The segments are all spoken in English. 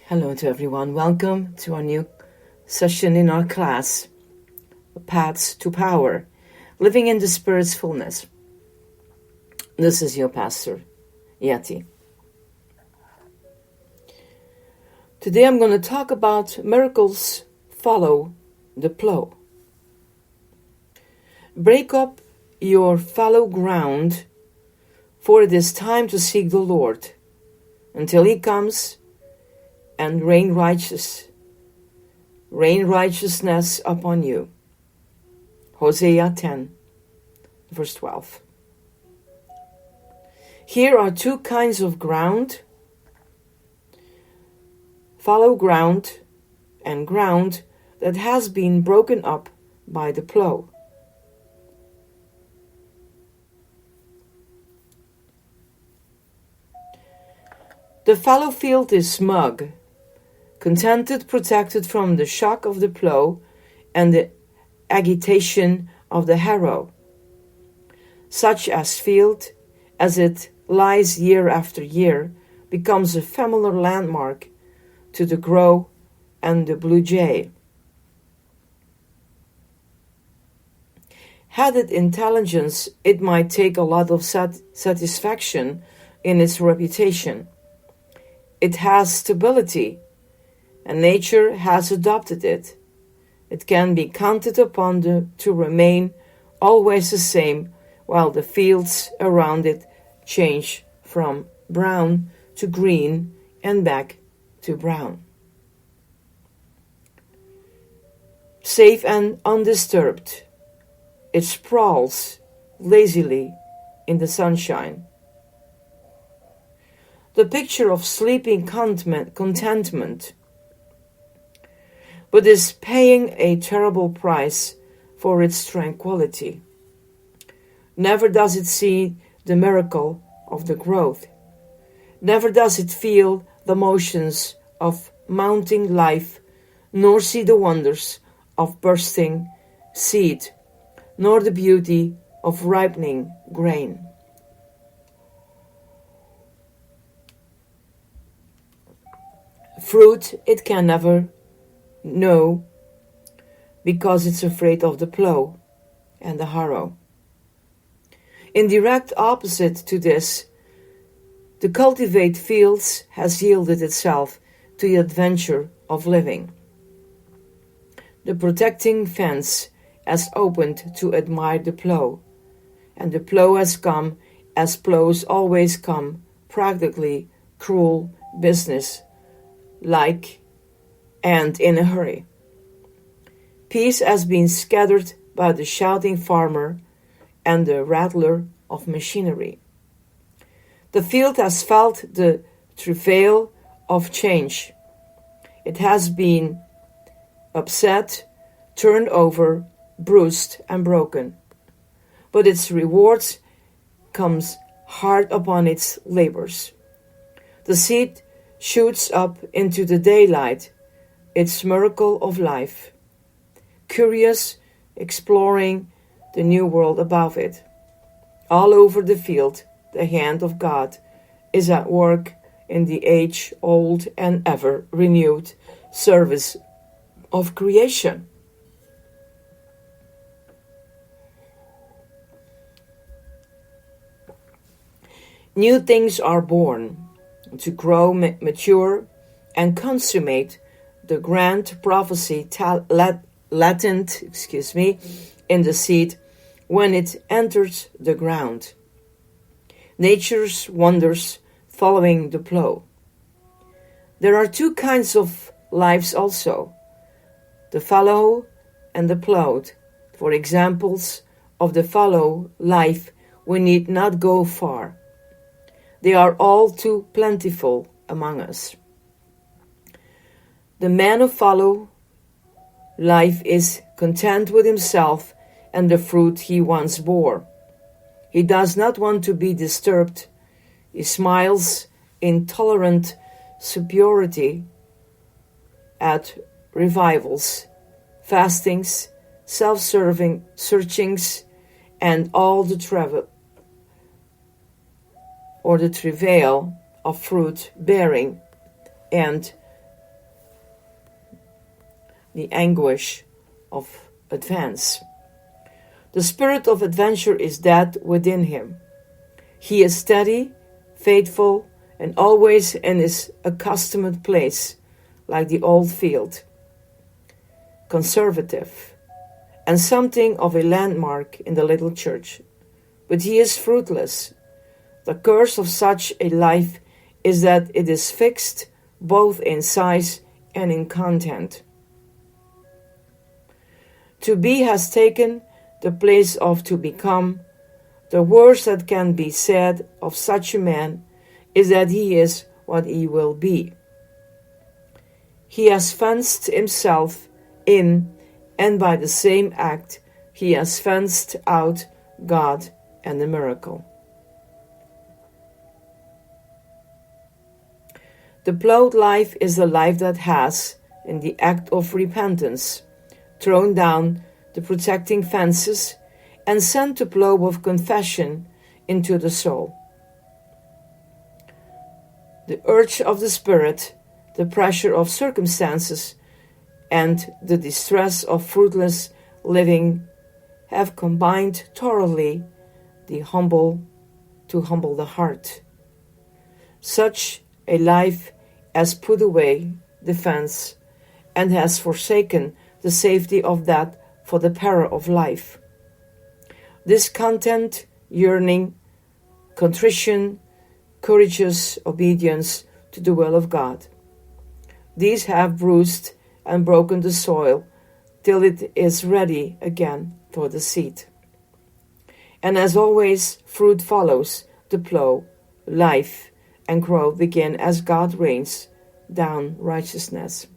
Hello to everyone. Welcome to our new session in our class, Paths to Power, Living in the Spirit's Fullness. This is your pastor, Yeti. Today I'm going to talk about miracles follow the plow. Break up your fallow ground, for it is time to seek the Lord until he comes and rain righteousness upon you. Hosea 10, verse 12. Here are two kinds of ground: fallow ground and ground that has been broken up by the plow. The fallow field is smug, contented, protected from the shock of the plow and the agitation of the harrow. Such as field, as it lies year after year, becomes a familiar landmark to the crow and the blue jay. Had it intelligence, it might take a lot of satisfaction in its reputation. It has stability, and nature has adopted it. It can be counted upon to remain always the same, while the fields around it change from brown to green and back to brown. Safe and undisturbed, it sprawls lazily in the sunshine. The picture of sleeping contentment, but is paying a terrible price for its tranquility. Never does it see the miracle of the growth. Never does it feel the motions of mounting life, nor see the wonders of bursting seed, nor the beauty of ripening grain. Fruit it can never know, because it's afraid of the plow and the harrow. In direct opposite to this, the cultivate fields has yielded itself to the adventure of living. The protecting fence has opened to admire the plow, and the plow has come as plows always come, practically cruel business like and in a hurry. Peace has been scattered by the shouting farmer and the rattler of machinery. The field has felt the travail of change. It has been upset, turned over, bruised, and broken. But its rewards comes hard upon its labors. The seed shoots up into the daylight, its miracle of life, curious, exploring the new world above it. All over the field, the hand of God is at work in the age-old and ever-renewed service of creation. New things are born to grow, mature, and consummate the grand prophecy latent in the seed when it enters the ground. Nature's wonders following the plow. There are two kinds of lives also, the fallow and the plowed. For examples of the fallow life, we need not go far. They are all too plentiful among us. The man of fallow life is content with himself and the fruit he once bore. He does not want to be disturbed. He smiles in tolerant superiority at revivals, fastings, self-serving searchings, and all the travel or the travail of fruit bearing and the anguish of advance. The spirit of adventure is dead within him. He is steady, faithful, and always in his accustomed place, like the old field. Conservative, and something of a landmark in the little church. But he is fruitless. The curse of such a life is that it is fixed both in size and in content. To be has taken the place of to become. The worst that can be said of such a man is that he is what he will be. He has fenced himself in, and by the same act he has fenced out God and the miracle. The plowed life is the life that has, in the act of repentance, thrown down the protecting fences and sent the plow of confession into the soul. The urge of the spirit, the pressure of circumstances, and the distress of fruitless living have combined thoroughly to humble the heart. Such a life has put away defense and has forsaken the safety of that for the peril of life. Discontent, yearning, contrition, courageous obedience to the will of God. These have bruised and broken the soil till it is ready again for the seed. And as always, fruit follows the plow, life and growth begin as God rains down righteousness.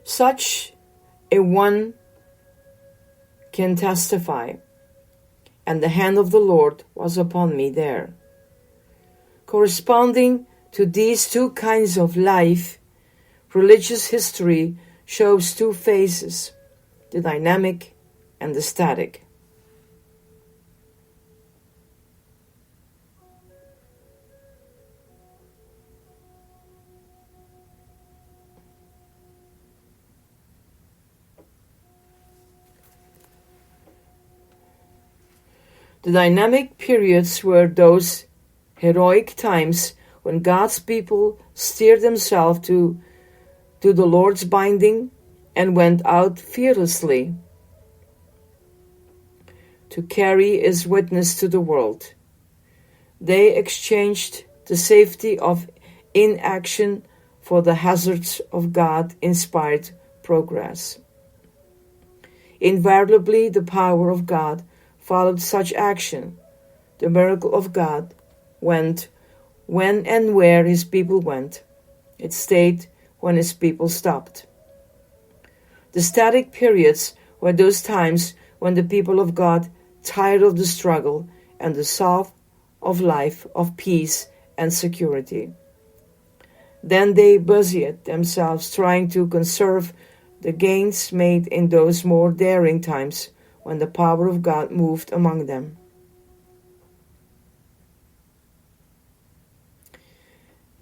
Such a one can testify, and the hand of the Lord was upon me there. Corresponding to these two kinds of life, religious history shows two phases, the dynamic and the static. The dynamic periods were those heroic times when God's people steered themselves to the Lord's binding and went out fearlessly to carry his witness to the world. They exchanged the safety of inaction for the hazards of God-inspired progress. Invariably, the power of God followed such action. The miracle of God went when and where his people went. It stayed when his people stopped. The static periods were those times when the people of God tired of the struggle and the sought of life of peace and security. Then they busied themselves trying to conserve the gains made in those more daring times when the power of God moved among them.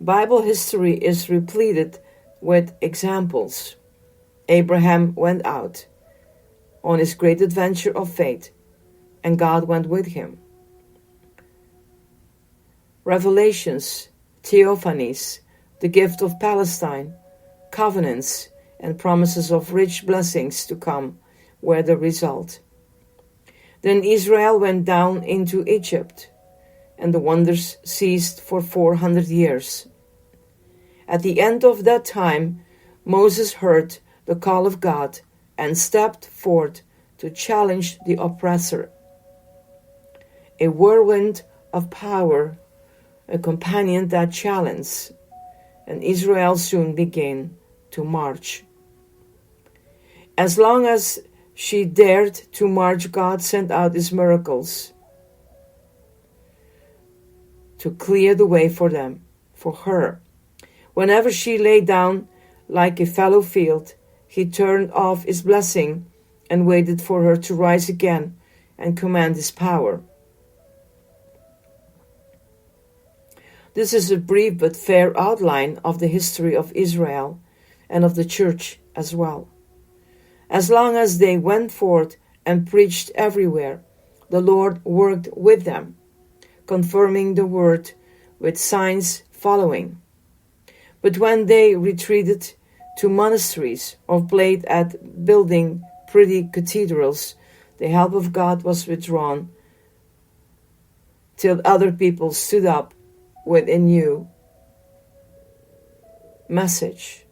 Bible history is repleted with examples. Abraham went out on his great adventure of faith, and God went with him. Revelations, theophanies, the gift of Palestine, covenants, and promises of rich blessings to come were the result. Then Israel went down into Egypt, and the wonders ceased for 400 years. At the end of that time, Moses heard the call of God and stepped forth to challenge the oppressor. A whirlwind of power accompanied that challenge, and Israel soon began to march. As long as she dared to march, God sent out his miracles. to clear the way for them, for her. Whenever she lay down like a fallow field, he turned off his blessing and waited for her to rise again and command his power. This is a brief but fair outline of the history of Israel and of the church as well. As long as they went forth and preached everywhere, the Lord worked with them, confirming the word with signs following. But when they retreated to monasteries or played at building pretty cathedrals, the help of God was withdrawn till other people stood up with a new message.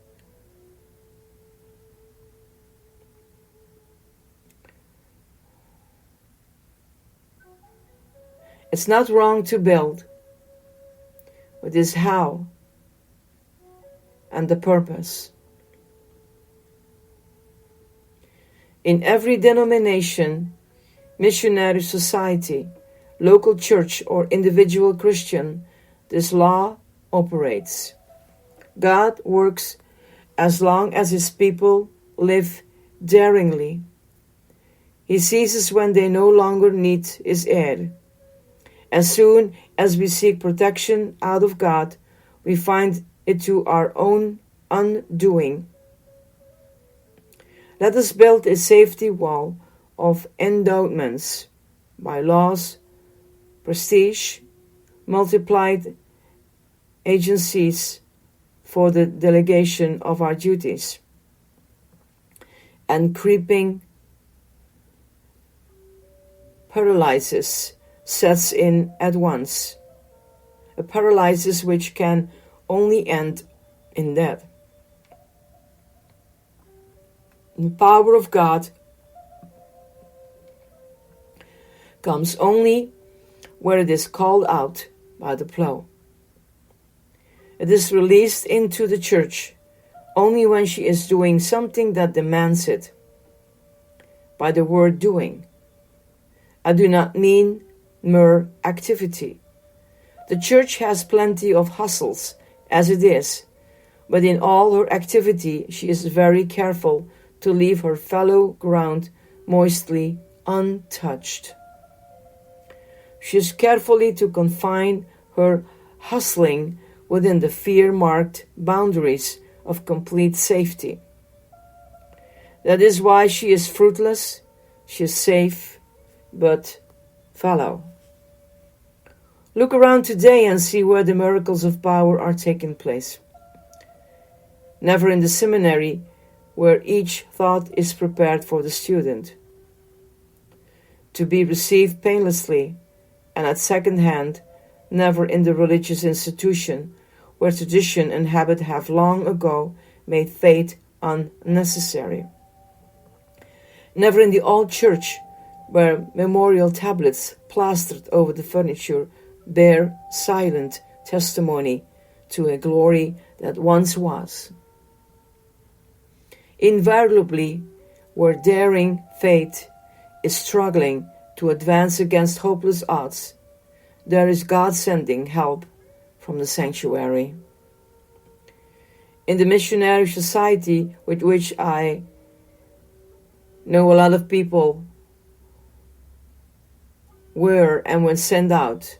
It's not wrong to build, but it's how and the purpose. In every denomination, missionary society, local church, or individual Christian, this law operates. God works as long as his people live daringly. He ceases when they no longer need his aid. As soon as we seek protection out of God, we find it to our own undoing. Let us build a safety wall of endowments, by laws, prestige, multiplied agencies for the delegation of our duties, and creeping paralysis sets in at once, a paralysis which can only end in death. The power of God comes only where it is called out by the plow. It is released into the church only when she is doing something that demands it. By the word doing, I do not mean mere activity. The church has plenty of hustles as it is, but in all her activity she is very careful to leave her fallow ground moistly untouched. She is carefully to confine her hustling within the fear-marked boundaries of complete safety. That is why she is fruitless, she is safe, but fallow. Look around today and see where the miracles of power are taking place. Never in the seminary, where each thought is prepared for the student, to be received painlessly and at second hand, never in the religious institution, where tradition and habit have long ago made faith unnecessary. Never in the old church, where memorial tablets plastered over the furniture bear silent testimony to a glory that once was. Invariably, where daring faith is struggling to advance against hopeless odds, there is God sending help from the sanctuary. In the missionary society with which I know a lot of people were and were sent out,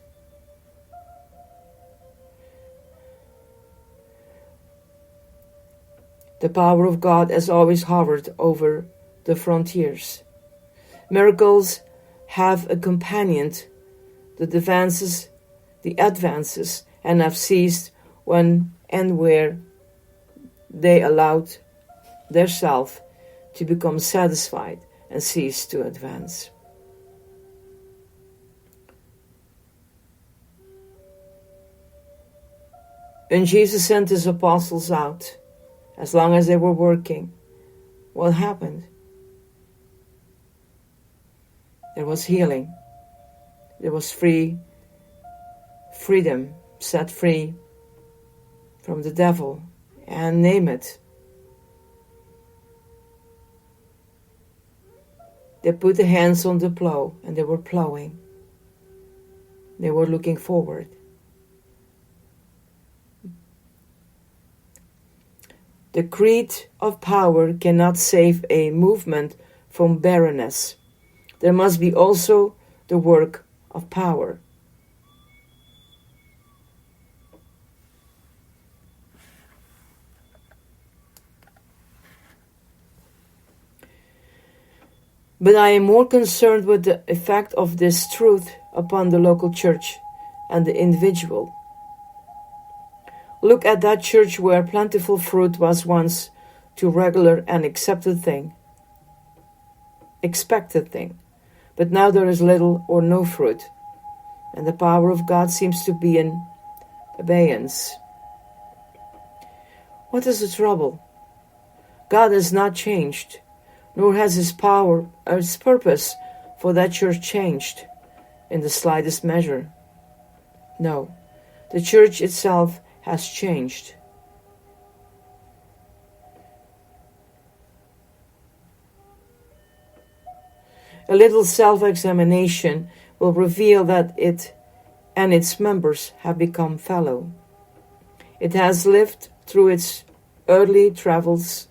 the power of God has always hovered over the frontiers. Miracles have accompanied the advances, and have ceased when and where they allowed their self to become satisfied and cease to advance. When Jesus sent his apostles out, as long as they were working, what happened? There was healing. There was freedom, set free from the devil, and name it. They put their hands on the plow and they were plowing. They were looking forward. The creed of power cannot save a movement from barrenness. There must be also the work of power. But I am more concerned with the effect of this truth upon the local church and the individual. Look at that church where plentiful fruit was once too regular and expected thing. But now there is little or no fruit, and the power of God seems to be in abeyance. What is the trouble? God has not changed, nor has his power or his purpose for that church changed in the slightest measure. No, the church itself has changed. A little self-examination will reveal that it and its members have become fallow. It has lived through its early travels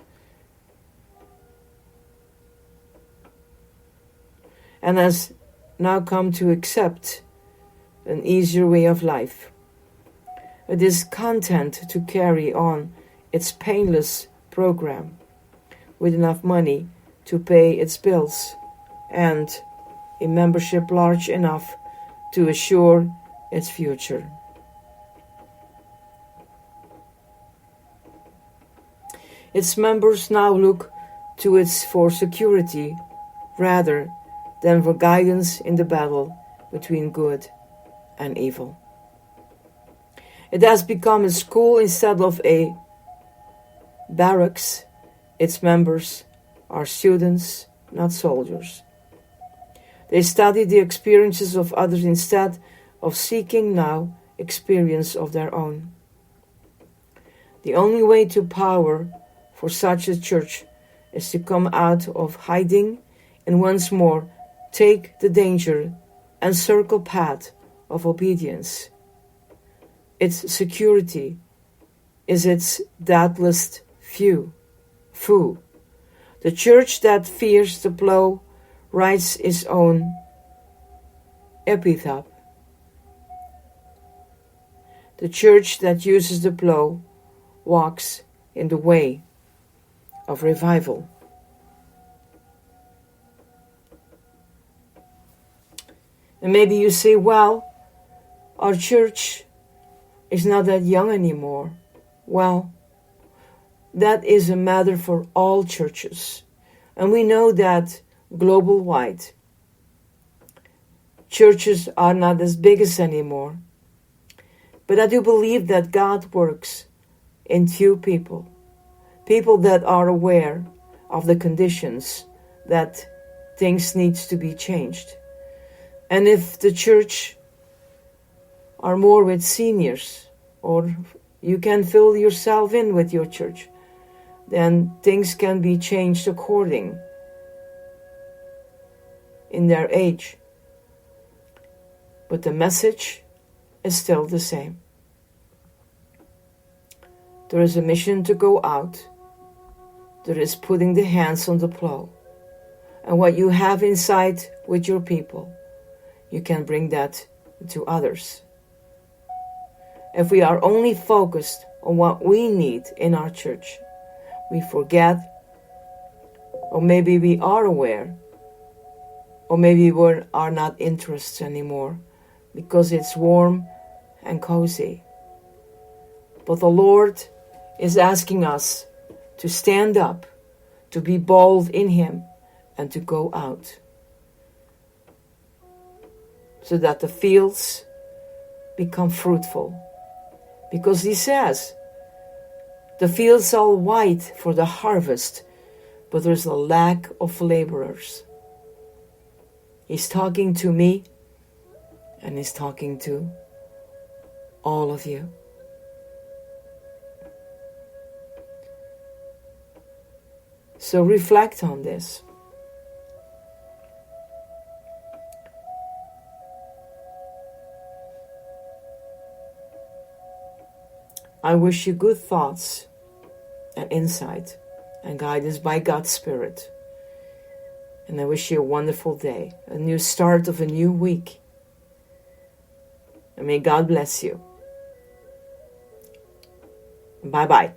and has now come to accept an easier way of life. It is content to carry on its painless program with enough money to pay its bills and a membership large enough to assure its future. Its members now look to it for security rather than for guidance in the battle between good and evil. It has become a school instead of a barracks. Its members are students, not soldiers. They study the experiences of others instead of seeking now experience of their own. The only way to power for such a church is to come out of hiding and once more take the danger and circle path of obedience. Its security is its doubtless few. The church that fears the plow writes its own epitaph. The church that uses the plow walks in the way of revival. And maybe you say, well, our church is not that young anymore. Well, that is a matter for all churches. And we know that global wide, churches are not as big as anymore. But I do believe that God works in few people that are aware of the conditions that things needs to be changed. And if the church are more with seniors, or you can fill yourself in with your church, then things can be changed according in their age. But the message is still the same. There is a mission to go out. There is putting the hands on the plow. And what you have inside with your people, you can bring that to others. If we are only focused on what we need in our church, we forget, or maybe we are aware, or maybe we are not interested anymore because it's warm and cozy. But the Lord is asking us to stand up, to be bold in Him, and to go out, so that the fields become fruitful. Because He says, the fields are white for the harvest, but there's a lack of laborers. He's talking to me, and He's talking to all of you. So reflect on this. I wish you good thoughts and insight and guidance by God's Spirit. And I wish you a wonderful day, a new start of a new week. And may God bless you. Bye-bye.